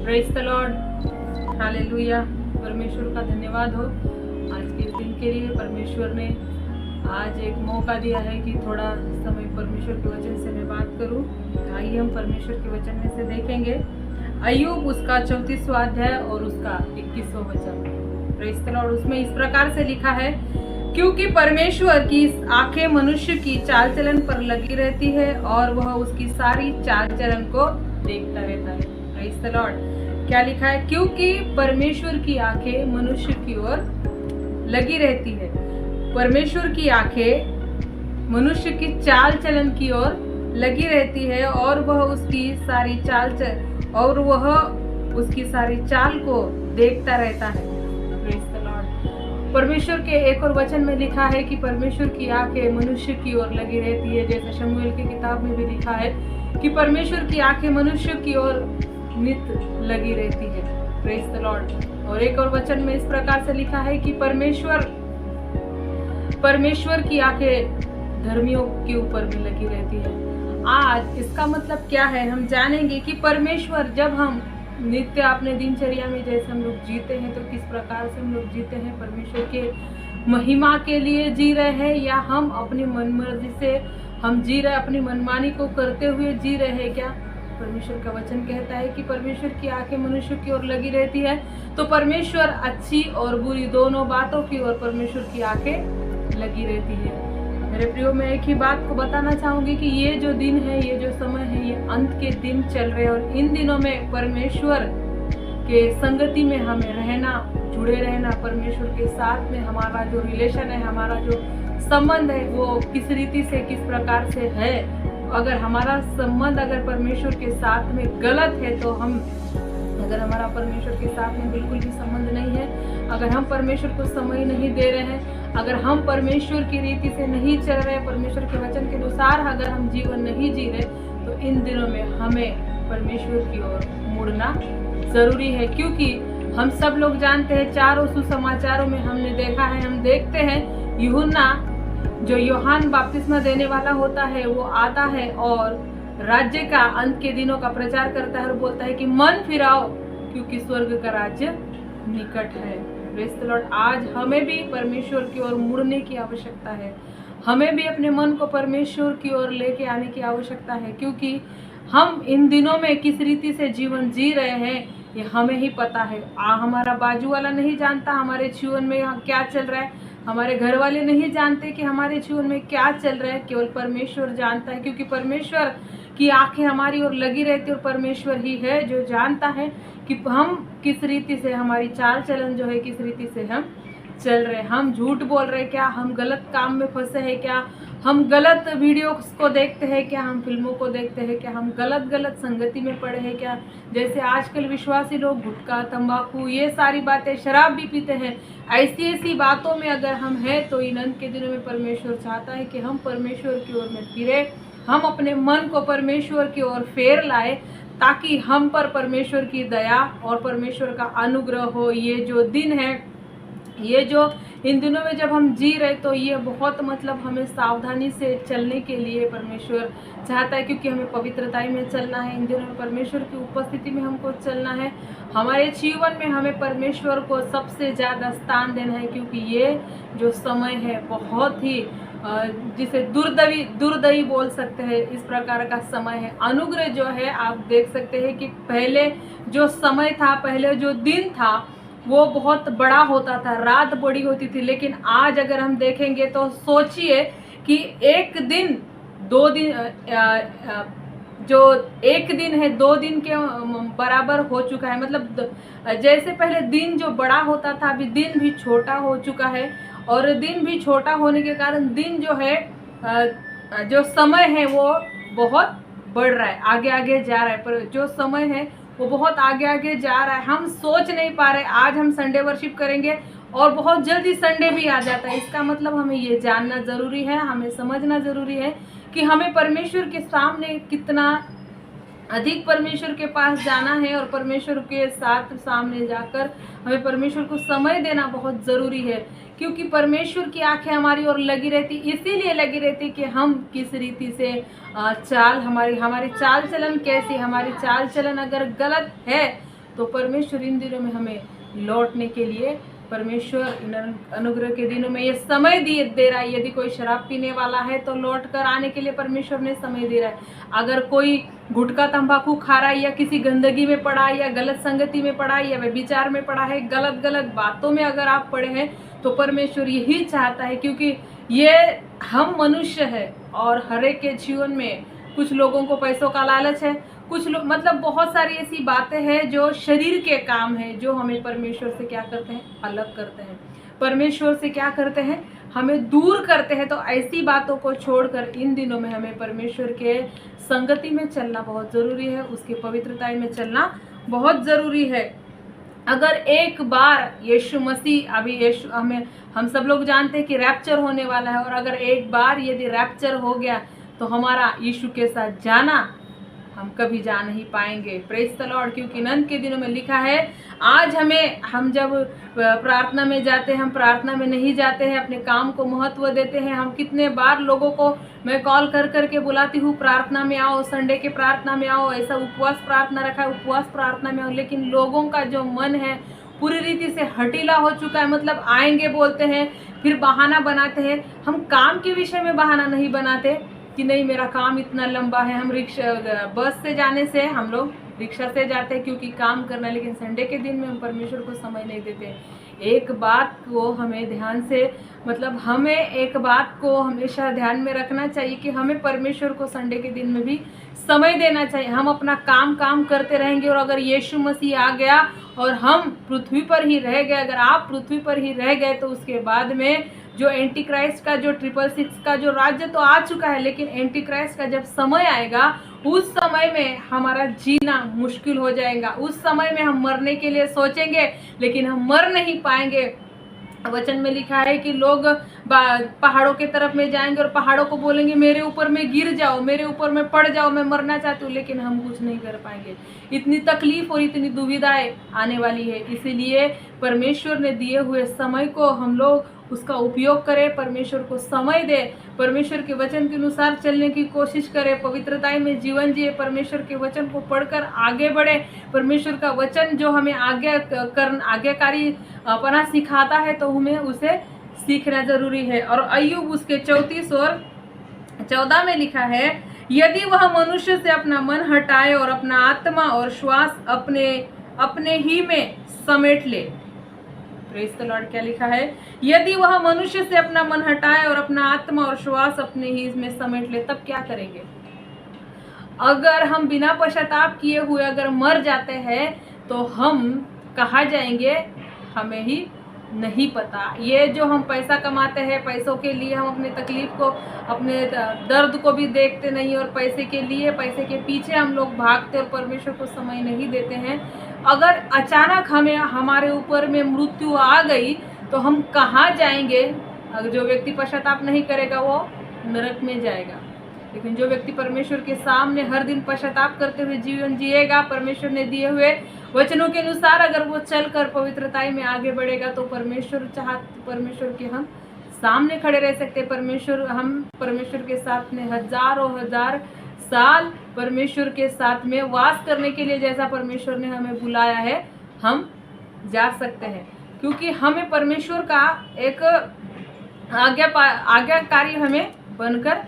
Praise the Lord, hallelujah. परमेश्वर का धन्यवाद हो आज के दिन के लिए। परमेश्वर ने आज एक मौका दिया है कि थोड़ा समय परमेश्वर के वचन से मैं बात करूं। आइए हम परमेश्वर के वचन में से देखेंगे अय्यूब उसका 34वां अध्याय और उसका 21वां वचन। Praise the Lord. उसमें इस प्रकार से लिखा है, क्योंकि परमेश्वर की आंखें मनुष्य की चाल चलन पर लगी रहती है और वह उसकी सारी चाल चलन को देखता रहता है। Praise the Lord. क्या लिखा है? क्योंकि परमेश्वर की आंखें मनुष्य की ओर लगी रहती है। परमेश्वर की आंखें मनुष्य की चाल चलन की ओर लगी रहती है और वह उसकी सारी सारी चाल को देखता रहता है। Praise the Lord. परमेश्वर के एक और वचन में लिखा है कि परमेश्वर की आंखें मनुष्य की ओर लगी रहती है। जैसे शमूएल की किताब में भी लिखा है कि परमेश्वर की आंखें मनुष्य की ओर नित लगी रहती है। Praise the Lord. और एक और वचन में इस प्रकार से लिखा है कि परमेश्वर की आंखें धर्मियों के ऊपर भी लगी रहती है। आज इसका मतलब क्या है? हम जानेंगे कि परमेश्वर, जब हम नित्य अपने दिनचर्या में जैसे हम लोग जीते हैं तो किस प्रकार से हम लोग जीते हैं, परमेश्वर के महिमा के लिए जी रहे हैं या हम अपनी मनमर्जी से हम जी रहे, अपनी मनमानी को करते हुए जी रहे हैं क्या? परमेश्वर का वचन कहता है कि परमेश्वर की आंखें मनुष्य की ओर लगी रहती है। तो परमेश्वर अच्छी और बुरी दोनों बातों की ओर परमेश्वर की आंखें लगी रहती है। मेरे प्रियो, मैं एक ही बात को बताना चाहूंगी कि ये जो दिन है, ये जो समय है, ये अंत के दिन चल रहे हैं और इन दिनों में परमेश्वर के संगति में हमें रहना, जुड़े रहना, परमेश्वर के साथ में हमारा जो रिलेशन है, हमारा जो संबंध है वो किस रीति से, किस प्रकार से है। अगर हमारा संबंध अगर परमेश्वर के साथ में गलत है तो अगर हमारा परमेश्वर के साथ में बिल्कुल भी संबंध नहीं है, अगर हम परमेश्वर को समय नहीं दे रहे हैं, अगर हम परमेश्वर की रीति से नहीं चल रहे, परमेश्वर के वचन के अनुसार अगर हम जीवन नहीं जी रहे, तो इन दिनों में हमें परमेश्वर की ओर मुड़ना जरूरी है। क्योंकि हम सब लोग जानते हैं, चारों सुसमाचारों में हमने देखा है, हम देखते हैं यूहन्ना जो यूहन्ना बपतिस्मा देने वाला होता है, वो आता है और राज्य का, अंत के दिनों का प्रचार करता है और बोलता है कि मन फिराओ क्योंकि स्वर्ग का राज्य निकट है। Praise the Lord. आज हमें भी परमेश्वर की ओर मुड़ने की आवश्यकता है। हमें भी अपने मन को परमेश्वर की ओर लेके आने की आवश्यकता है, क्योंकि हम इन दिनों में किस रीति से जीवन जी रहे हैं ये हमें ही पता है। हमारा बाजू वाला नहीं जानता हमारे जीवन में क्या चल रहा है, हमारे घर वाले नहीं जानते कि हमारे जीवन में क्या चल रहा है, केवल परमेश्वर जानता है। क्योंकि परमेश्वर की आंखें हमारी ओर लगी रहती है और परमेश्वर ही है जो जानता है कि हम किस रीति से, हमारी चाल चलन जो है किस रीति से हम चल रहे हैं। हम झूठ बोल रहे हैं क्या? हम गलत काम में फंसे हैं क्या? हम गलत वीडियोस को देखते हैं क्या? हम फिल्मों को देखते हैं क्या? हम गलत संगति में पड़े हैं क्या? जैसे आजकल विश्वासी लोग गुटखा, तंबाकू, ये सारी बातें, शराब भी पीते हैं। ऐसी बातों में अगर हम हैं तो इन अंत के दिनों में परमेश्वर चाहता है कि हम परमेश्वर की ओर में फिरे, हम अपने मन को परमेश्वर की ओर फेर लाए, ताकि हम पर परमेश्वर की दया और परमेश्वर का अनुग्रह हो। ये जो दिन है, ये जो इन दिनों में जब हम जी रहे, तो ये बहुत हमें सावधानी से चलने के लिए परमेश्वर चाहता है, क्योंकि हमें पवित्रताई में चलना है। इन दिनों में परमेश्वर की उपस्थिति में हमको चलना है। हमारे जीवन में हमें परमेश्वर को सबसे ज़्यादा स्थान देना है, क्योंकि ये जो समय है बहुत ही जिसे दुर्दयी बोल सकते हैं, इस प्रकार का समय है। अनुग्रह जो है, आप देख सकते हैं कि पहले जो समय था, पहले जो दिन था वो बहुत बड़ा होता था, रात बड़ी होती थी। लेकिन आज अगर हम देखेंगे तो सोचिए कि एक दिन, 2 दिन, जो एक दिन है 2 दिन के बराबर हो चुका है। मतलब जैसे पहले दिन जो बड़ा होता था, अभी दिन भी छोटा हो चुका है। और दिन भी छोटा होने के कारण दिन जो है, जो समय है वो बहुत बढ़ रहा है, आगे जा रहा है। पर जो समय है वो बहुत आगे जा रहा है। हम सोच नहीं पा रहे, आज हम संडे वर्शिप करेंगे और बहुत जल्दी संडे भी आ जाता है। इसका मतलब हमें ये जानना ज़रूरी है, हमें समझना ज़रूरी है कि हमें परमेश्वर के सामने कितना अधिक परमेश्वर के पास जाना है और परमेश्वर के साथ सामने जाकर हमें परमेश्वर को समय देना बहुत ज़रूरी है। क्योंकि परमेश्वर की आंखें हमारी ओर लगी रहती, इसीलिए लगी रहती कि हम किस रीति से हमारी चाल चलन कैसी, हमारी चाल चलन अगर गलत है तो परमेश्वर इन दिनों में हमें लौटने के लिए, परमेश्वर इन अनुग्रह के दिनों में ये समय दे रहा है। यदि कोई शराब पीने वाला है तो लौट कर आने के लिए परमेश्वर ने समय दे रहा है। अगर कोई गुटखा तंबाकू खा रहा है या किसी गंदगी में पड़ा है या गलत संगति में पड़ा है या व्यभिचार में पड़ा है, गलत गलत बातों में अगर आप पड़े हैं, तो परमेश्वर यही चाहता है, क्योंकि ये हम मनुष्य है और हर एक के जीवन में कुछ लोगों को पैसों का लालच है, कुछ लोग मतलब बहुत सारी ऐसी बातें हैं जो शरीर के काम है, जो हमें परमेश्वर से क्या करते हैं, अलग करते हैं, परमेश्वर से क्या करते हैं, हमें दूर करते हैं। तो ऐसी बातों को छोड़कर इन दिनों में हमें परमेश्वर के संगति में चलना बहुत ज़रूरी है, उसकी पवित्रता में चलना बहुत ज़रूरी है। अगर एक बार यीशु मसीह, अभी यीशु हम सब लोग जानते हैं कि रैप्चर होने वाला है, और अगर एक बार यदि रैप्चर हो गया तो हमारा यीशु के साथ जाना हम कभी जा नहीं पाएंगे। Praise the Lord. क्योंकि अंत के दिनों में लिखा है, आज हम जब प्रार्थना में जाते हैं, हम प्रार्थना में नहीं जाते हैं, अपने काम को महत्व देते हैं। हम कितने बार लोगों को मैं कॉल कर करके बुलाती हूँ, प्रार्थना में आओ, संडे के प्रार्थना में आओ, ऐसा उपवास प्रार्थना रखा है, उपवास प्रार्थना में आओ। लेकिन लोगों का जो मन है पूरी रीति से हटीला हो चुका है। मतलब आएंगे बोलते हैं, फिर बहाना बनाते हैं। हम काम के विषय में बहाना नहीं बनाते कि नहीं मेरा काम इतना लंबा है, हम बस से जाने से, हम लोग रिक्शा से जाते हैं क्योंकि काम करना है, लेकिन संडे के दिन में हम परमेश्वर को समय नहीं देते। एक बात को हमें ध्यान से, मतलब हमें एक बात को हमेशा ध्यान में रखना चाहिए कि हमें परमेश्वर को संडे के दिन में भी समय देना चाहिए। हम अपना काम करते रहेंगे, और अगर यीशु मसीह आ गया और हम पृथ्वी पर ही रह गए, अगर आप पृथ्वी पर ही रह गए, तो उसके बाद में जो एंटी क्राइस्ट का, जो 666 का जो राज्य तो आ चुका है, लेकिन एंटी क्राइस्ट का जब समय आएगा, उस समय में हमारा जीना मुश्किल हो जाएगा। उस समय में हम मरने के लिए सोचेंगे लेकिन हम मर नहीं पाएंगे। वचन में लिखा है कि लोग पहाड़ों के तरफ में जाएंगे और पहाड़ों को बोलेंगे मेरे ऊपर में गिर जाओ, मेरे ऊपर में पड़ जाओ, मैं मरना चाहती हूँ, लेकिन हम कुछ नहीं कर पाएंगे। इतनी तकलीफ और इतनी दुविधाएं आने वाली है। इसीलिए परमेश्वर ने दिए हुए समय को हम लोग उसका उपयोग करें, परमेश्वर को समय दे, परमेश्वर के वचन के अनुसार चलने की कोशिश करें, पवित्रताई में जीवन जिए, परमेश्वर के वचन को पढ़कर आगे बढ़े। परमेश्वर का वचन जो हमें आज्ञाकारी अपना सिखाता है, तो हमें उसे सीखना जरूरी है। और अय्यूब उसके 34 और 14 में लिखा है, यदि वह मनुष्य से अपना मन हटाए और अपना आत्मा और श्वास अपने ही में समेट ले। Praise the Lord. क्या लिखा है, यदि वह मनुष्य से अपना मन हटाए और अपना आत्मा और श्वास अपने ही में समेट ले, तब क्या करेंगे? अगर हम बिना पश्चाताप किए हुए अगर मर जाते हैं तो हम कहाँ जाएंगे हमें ही नहीं पता। ये जो हम पैसा कमाते हैं, पैसों के लिए हम अपने तकलीफ को, अपने दर्द को भी देखते नहीं, और पैसे के लिए, पैसे के पीछे हम लोग भागते और परमेश्वर को समय नहीं देते हैं। अगर अचानक हमारे ऊपर में मृत्यु आ गई तो हम कहाँ जाएंगे? अगर जो व्यक्ति पश्चाताप नहीं करेगा वो नरक में जाएगा, लेकिन जो व्यक्ति परमेश्वर के सामने हर दिन पश्चाताप करते हुए जीवन जिएगा, परमेश्वर ने दिए हुए वचनों के अनुसार अगर वो चलकर पवित्रताई में आगे बढ़ेगा, तो परमेश्वर के हम सामने खड़े रह सकते। हम परमेश्वर के साथ में हजार साल परमेश्वर के साथ में वास करने के लिए, जैसा परमेश्वर ने हमें बुलाया है, हम जा सकते हैं। क्योंकि हमें परमेश्वर का एक आज्ञाकारी हमें बनकर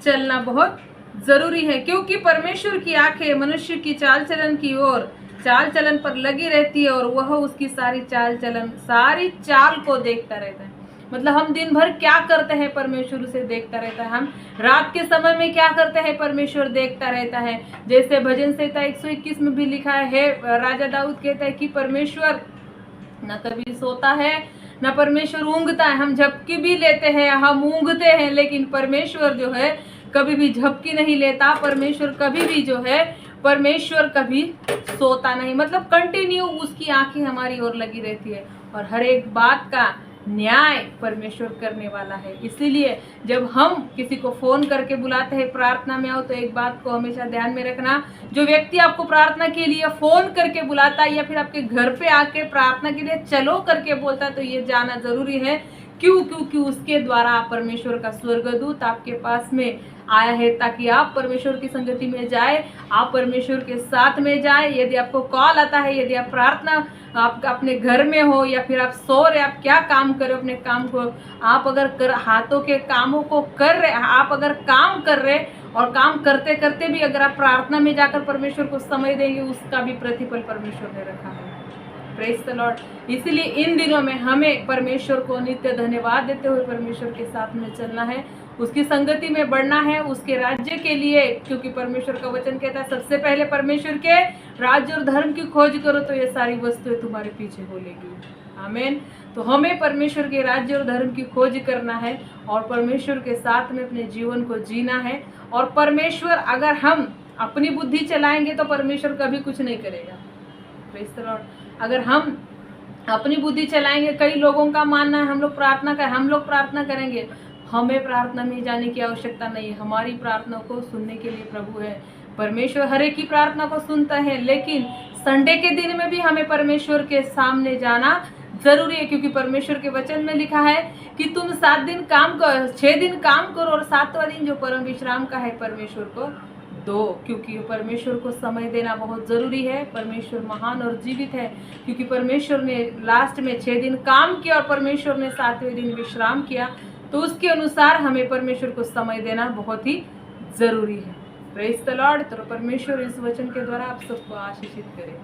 चलना बहुत जरूरी है। क्योंकि परमेश्वर की आंखें मनुष्य की चाल चलन पर लगी रहती है, और वह उसकी सारी चाल को देखता रहता है। मतलब हम दिन भर क्या करते हैं, परमेश्वर उसे देखता रहता है। हम रात के समय में क्या करते हैं, परमेश्वर देखता रहता है। जैसे भजन संहिता 121 में भी लिखा है, राजा दाऊद कहता है कि परमेश्वर न कभी सोता है न परमेश्वर ऊँगता है। हम झपकी भी लेते हैं, हम ऊँगते हैं, लेकिन परमेश्वर जो है कभी भी झपकी नहीं लेता। परमेश्वर कभी सोता नहीं। मतलब कंटिन्यू उसकी आंखें हमारी ओर लगी रहती है, और हर एक बात का न्याय परमेश्वर करने वाला है। इसीलिए जब हम किसी को फोन करके बुलाते हैं प्रार्थना में आओ, तो एक बात को हमेशा ध्यान में रखना, जो व्यक्ति आपको प्रार्थना के लिए फोन करके बुलाता है या फिर आपके घर पे आके प्रार्थना के लिए चलो करके बोलता है, तो ये जाना जरूरी है। क्योंकि उसके द्वारा परमेश्वर का स्वर्गदूत आपके पास में आया है ताकि आप परमेश्वर की संगति में जाए, आप परमेश्वर के साथ में जाए। यदि आपको कॉल आता है, यदि आप प्रार्थना आप अपने घर में हो या फिर आप सो रहे, आप क्या काम कर रहे हो अपने काम को, आप अगर हाथों के कामों को कर रहे, आप अगर काम कर रहे और काम करते करते भी अगर आप प्रार्थना में जाकर परमेश्वर को समय देंगे, उसका भी प्रतिफल परमेश्वर ने रखा है। Praise the Lord. इसीलिए इन दिनों में हमें परमेश्वर को नित्य धन्यवाद देते हुए परमेश्वर के साथ में चलना है, उसकी संगति में बढ़ना है, उसके राज्य के लिए, क्योंकि परमेश्वर का वचन कहता है सबसे पहले परमेश्वर के राज्य और धर्म की खोज करो तो ये सारी वस्तुएं तुम्हारे पीछे होलेगी। आमीन। तो हमें परमेश्वर के राज्य और धर्म की खोज करना है और परमेश्वर के साथ में अपने जीवन को जीना है। और परमेश्वर, अगर हम अपनी बुद्धि चलाएंगे तो परमेश्वर कभी कुछ नहीं करेगा। Praise the Lord. अगर हम अपनी बुद्धि चलाएंगे, कई लोगों का मानना है हम लोग प्रार्थना करेंगे, हमें प्रार्थना में जाने की आवश्यकता नहीं है। हमारी प्रार्थना को सुनने के लिए प्रभु है। परमेश्वर हर एक की प्रार्थना को सुनता है, लेकिन संडे के दिन में भी हमें परमेश्वर के सामने जाना जरूरी है, क्योंकि परमेश्वर के वचन में लिखा है कि तुम 7 दिन काम करो, 6 दिन काम करो और 7वां दिन जो परम विश्राम का है परमेश्वर को दो, क्योंकि परमेश्वर को समय देना बहुत जरूरी है। परमेश्वर महान और जीवित है, क्योंकि परमेश्वर ने लास्ट में 6 दिन काम किया और परमेश्वर ने 7वें दिन विश्राम किया, तो उसके अनुसार हमें परमेश्वर को समय देना बहुत ही जरूरी है। Praise the Lord. तो परमेश्वर इस वचन के द्वारा आप सबको आशीषित करे।